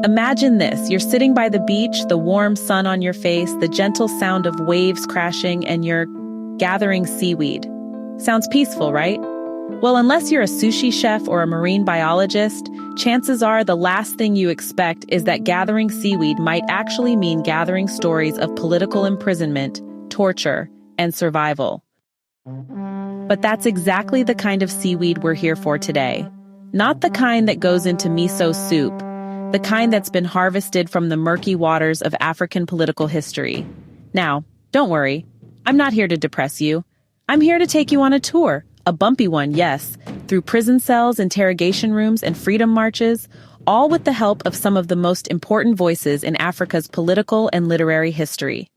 Imagine this, you're sitting by the beach, the warm sun on your face, the gentle sound of waves crashing, and you're gathering seaweed. Sounds peaceful, right? Well, unless you're a sushi chef or a marine biologist, chances are the last thing you expect is that gathering seaweed might actually mean gathering stories of political imprisonment, torture, and survival. But that's exactly the kind of seaweed we're here for today. Not the kind that goes into miso soup, the kind that's been harvested from the murky waters of African political history. Now, don't worry, I'm not here to depress you. I'm here to take you on a tour, a bumpy one, yes, through prison cells, interrogation rooms, and freedom marches, all with the help of some of the most important voices in Africa's political and literary history.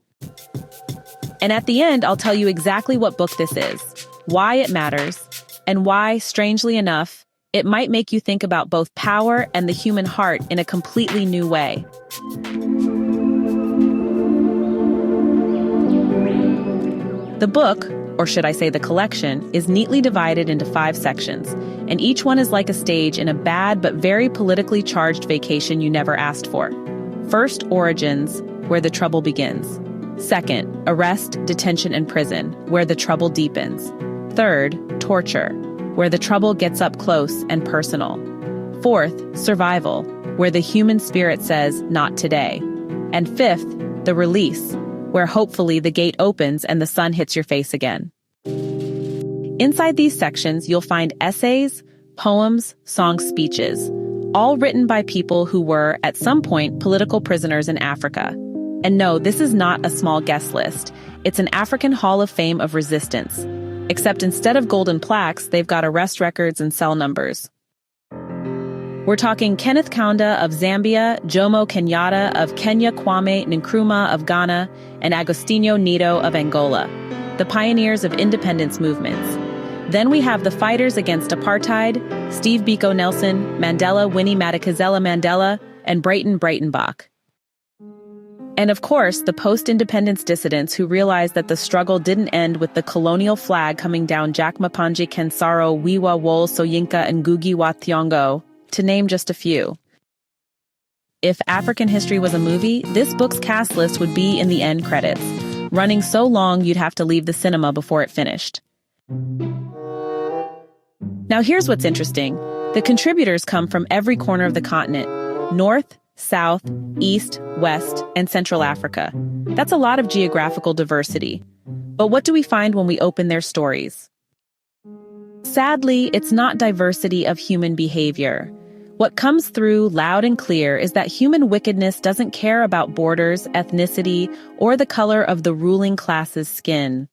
And at the end, I'll tell you exactly what book this is, why it matters, and why, strangely enough, it might make you think about both power and the human heart in a completely new way. The book, or should I say the collection, is neatly divided into 5 sections, and each one is like a stage in a bad but very politically charged vacation you never asked for. First, origins, where the trouble begins. Second, arrest, detention, and prison, where the trouble deepens. Third, torture, where the trouble gets up close and personal. Fourth, survival, where the human spirit says, not today. And fifth, the release, where hopefully the gate opens and the sun hits your face again. Inside these sections, you'll find essays, poems, song speeches, all written by people who were, at some point, political prisoners in Africa. And no, this is not a small guest list. It's an African Hall of Fame of resistance. Except instead of golden plaques, they've got arrest records and cell numbers. We're talking Kenneth Kaunda of Zambia, Jomo Kenyatta of Kenya, Kwame Nkrumah of Ghana, and Agostinho Neto of Angola, the pioneers of independence movements. Then we have the fighters against apartheid, Steve Biko Nelson, Mandela, Winnie Madikizela Mandela, and Brayton Braytonbach. And of course, the post-independence dissidents who realized that the struggle didn't end with the colonial flag coming down Jack Mapanje Ken Saro-Wiwa Wole Soyinka and Ngugi wa Thiong'o, to name just a few. If African history was a movie, this book's cast list would be in the end credits, running so long you'd have to leave the cinema before it finished. Now here's what's interesting. The contributors come from every corner of the continent, North, South, East, West, and Central Africa. That's a lot of geographical diversity. But what do we find when we open their stories? Sadly, it's not diversity of human behavior. What comes through loud and clear is that human wickedness doesn't care about borders, ethnicity, or the color of the ruling class's skin.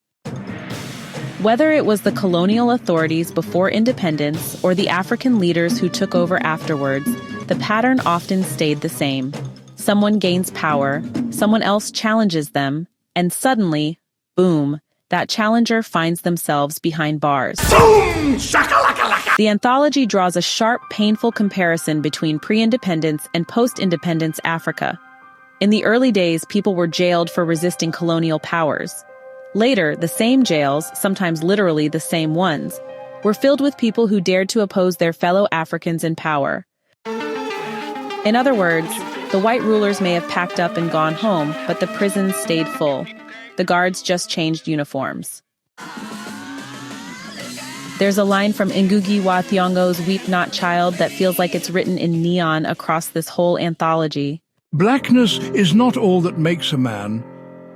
Whether it was the colonial authorities before independence or the African leaders who took over afterwards, the pattern often stayed the same. Someone gains power, someone else challenges them, and suddenly, boom, that challenger finds themselves behind bars. Boom! Shakalaka-laka! The anthology draws a sharp, painful comparison between pre-independence and post-independence Africa. In the early days, people were jailed for resisting colonial powers. Later, the same jails, sometimes literally the same ones, were filled with people who dared to oppose their fellow Africans in power. In other words, the white rulers may have packed up and gone home, but the prisons stayed full. The guards just changed uniforms. There's a line from Ngugi wa Thiong'o's Weep Not Child that feels like it's written in neon across this whole anthology. Blackness is not all that makes a man.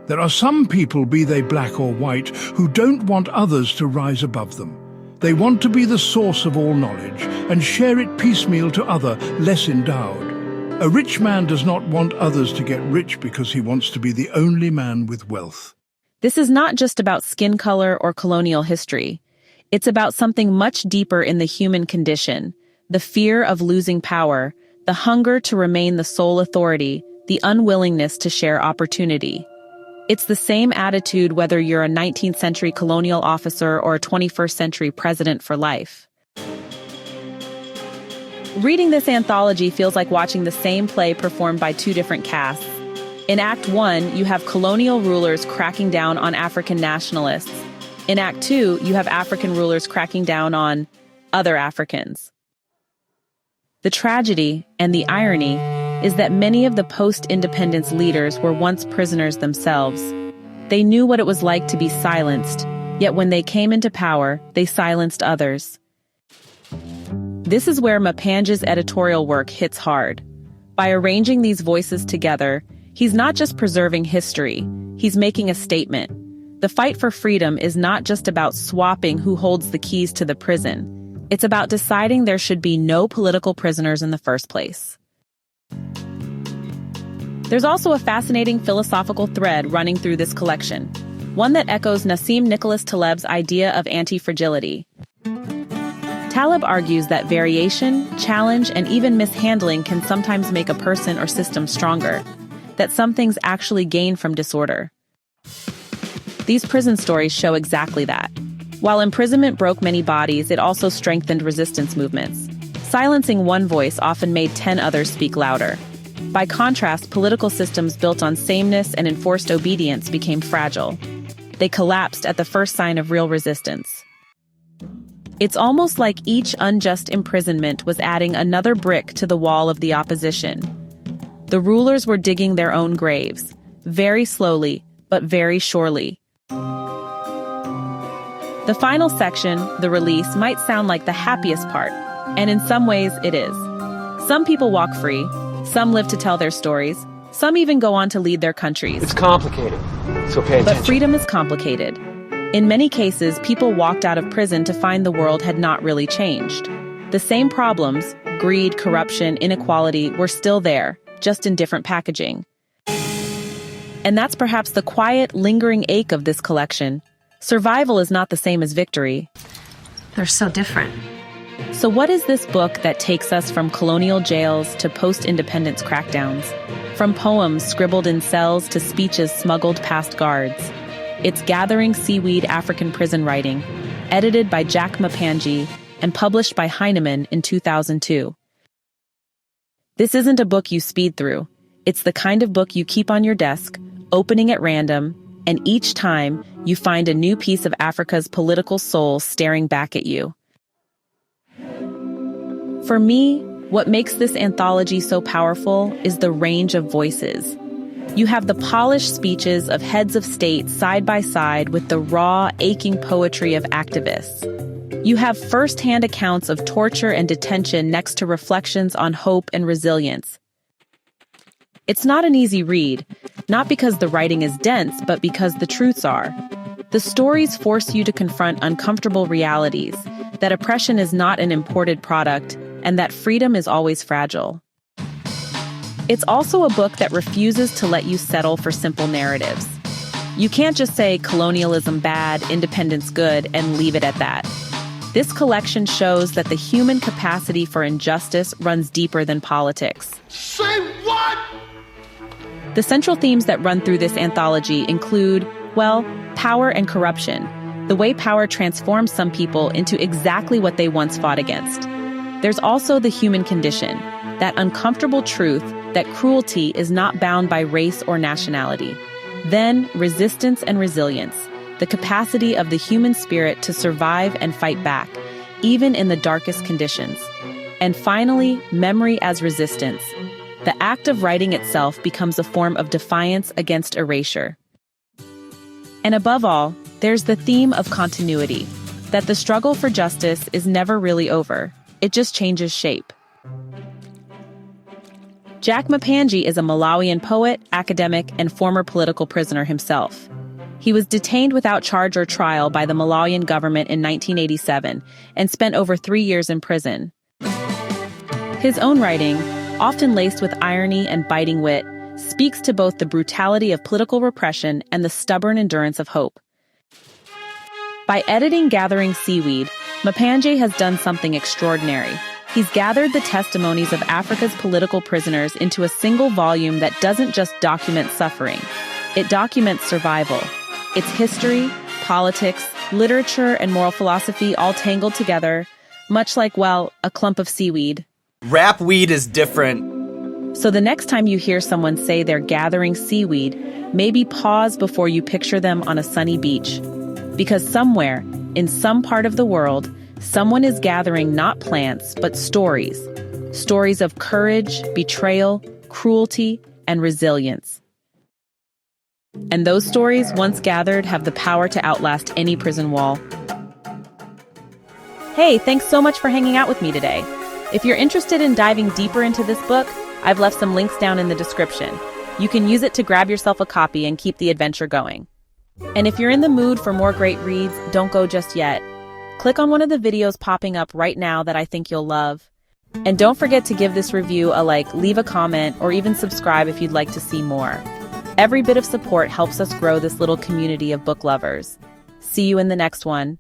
There are some people, be they black or white, who don't want others to rise above them. They want to be the source of all knowledge and share it piecemeal to other, less endowed. A rich man does not want others to get rich because he wants to be the only man with wealth. This is not just about skin color or colonial history. It's about something much deeper in the human condition, the fear of losing power, the hunger to remain the sole authority, the unwillingness to share opportunity. It's the same attitude whether you're a 19th century colonial officer or a 21st century president for life. Reading this anthology feels like watching the same play performed by 2 different casts. In Act 1, you have colonial rulers cracking down on African nationalists. In Act 2, you have African rulers cracking down on other Africans. The tragedy and the irony is that many of the post-independence leaders were once prisoners themselves. They knew what it was like to be silenced, yet when they came into power, they silenced others. This is where Mapanje's editorial work hits hard. By arranging these voices together, he's not just preserving history, he's making a statement. The fight for freedom is not just about swapping who holds the keys to the prison. It's about deciding there should be no political prisoners in the first place. There's also a fascinating philosophical thread running through this collection, one that echoes Nassim Nicholas Taleb's idea of antifragility. Taleb argues that variation, challenge, and even mishandling can sometimes make a person or system stronger, that some things actually gain from disorder. These prison stories show exactly that. While imprisonment broke many bodies, it also strengthened resistance movements. Silencing one voice often made 10 others speak louder. By contrast, political systems built on sameness and enforced obedience became fragile. They collapsed at the first sign of real resistance. It's almost like each unjust imprisonment was adding another brick to the wall of the opposition. The rulers were digging their own graves, very slowly, but very surely. The final section, the release, might sound like the happiest part, and in some ways it is. Some people walk free, some live to tell their stories, some even go on to lead their countries. It's complicated, so pay attention. But freedom is complicated. In many cases, people walked out of prison to find the world had not really changed. The same problems, greed, corruption, inequality, were still there, just in different packaging. And that's perhaps the quiet, lingering ache of this collection. Survival is not the same as victory. They're so different. So what is this book that takes us from colonial jails to post-independence crackdowns? From poems scribbled in cells to speeches smuggled past guards? It's Gathering Seaweed African Prison Writing, edited by Jack Mapanje and published by Heinemann in 2002. This isn't a book you speed through. It's the kind of book you keep on your desk, opening at random, and each time you find a new piece of Africa's political soul staring back at you. For me, what makes this anthology so powerful is the range of voices. You have the polished speeches of heads of state side by side with the raw, aching poetry of activists. You have first-hand accounts of torture and detention next to reflections on hope and resilience. It's not an easy read, not because the writing is dense, but because the truths are. The stories force you to confront uncomfortable realities, that oppression is not an imported product, and that freedom is always fragile. It's also a book that refuses to let you settle for simple narratives. You can't just say colonialism bad, independence good, and leave it at that. This collection shows that the human capacity for injustice runs deeper than politics. Say what? The central themes that run through this anthology include, well, power and corruption, the way power transforms some people into exactly what they once fought against. There's also the human condition, that uncomfortable truth that cruelty is not bound by race or nationality. Then, resistance and resilience, the capacity of the human spirit to survive and fight back, even in the darkest conditions. And finally, memory as resistance. The act of writing itself becomes a form of defiance against erasure. And above all, there's the theme of continuity, that the struggle for justice is never really over. It just changes shape. Jack Mapanje is a Malawian poet, academic, and former political prisoner himself. He was detained without charge or trial by the Malawian government in 1987 and spent over 3 years in prison. His own writing, often laced with irony and biting wit, speaks to both the brutality of political repression and the stubborn endurance of hope. By editing Gathering Seaweed, Mapanje has done something extraordinary. He's gathered the testimonies of Africa's political prisoners into a single volume that doesn't just document suffering. It documents survival. It's history, politics, literature, and moral philosophy all tangled together, much like, well, a clump of seaweed. Rap weed is different. So the next time you hear someone say they're gathering seaweed, maybe pause before you picture them on a sunny beach. Because somewhere, in some part of the world, someone is gathering not plants, but stories. Stories of courage, betrayal, cruelty, and resilience. And those stories, once gathered, have the power to outlast any prison wall. Hey, thanks so much for hanging out with me today. If you're interested in diving deeper into this book, I've left some links down in the description. You can use it to grab yourself a copy and keep the adventure going. And if you're in the mood for more great reads, don't go just yet. Click on one of the videos popping up right now that I think you'll love. And don't forget to give this review a like, leave a comment, or even subscribe if you'd like to see more. Every bit of support helps us grow this little community of book lovers. See you in the next one.